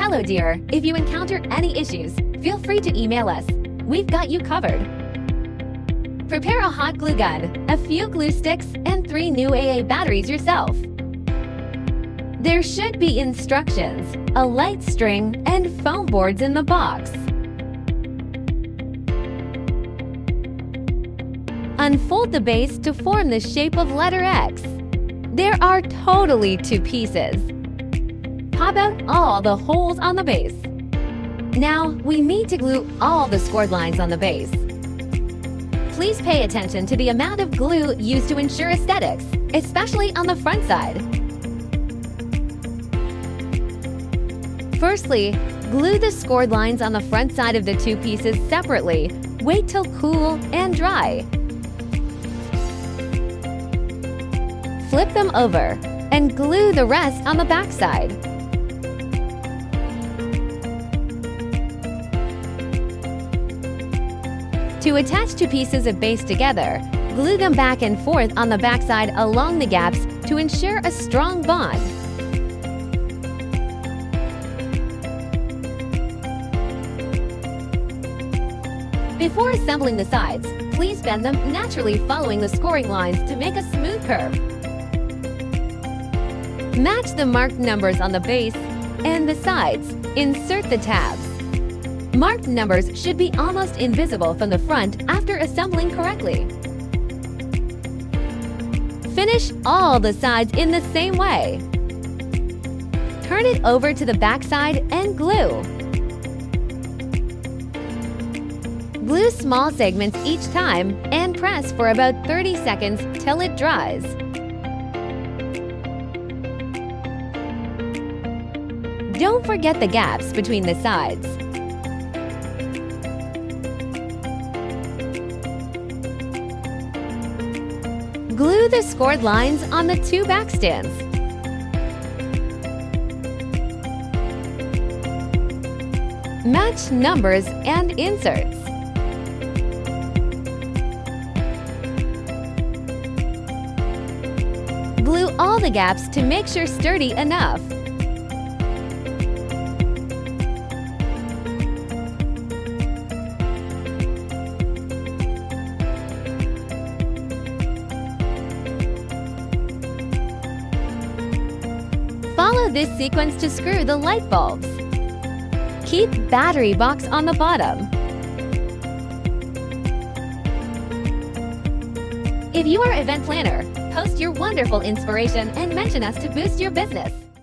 Hello dear, if you encounter any issues, feel free to email us. We've got you covered. Prepare a hot glue gun, a few glue sticks, and 3 new AA batteries yourself. There should be instructions, a light string, and foam boards in the box. Unfold the base to form the shape of letter X. There are totally 2 pieces. Pop out all the holes on the base. Now, we need to glue all the scored lines on the base. Please pay attention to the amount of glue used to ensure aesthetics, especially on the front side. Firstly, glue the scored lines on the front side of the 2 pieces separately. Wait till cool and dry. Flip them over and glue the rest on the back side. To attach 2 pieces of base together, glue them back and forth on the backside along the gaps to ensure a strong bond. Before assembling the sides, please bend them naturally following the scoring lines to make a smooth curve. Match the marked numbers on the base and the sides. Insert the tabs. Marked numbers should be almost invisible from the front after assembling correctly. Finish all the sides in the same way. Turn it over to the back side and glue. Glue small segments each time and press for about 30 seconds till it dries. Don't forget the gaps between the sides. Glue the scored lines on the 2 back stands. Match numbers and inserts. Glue all the gaps to make sure sturdy enough. Follow this sequence to screw the light bulbs. Keep battery box on the bottom. If you are an event planner, post your wonderful inspiration and mention us to boost your business.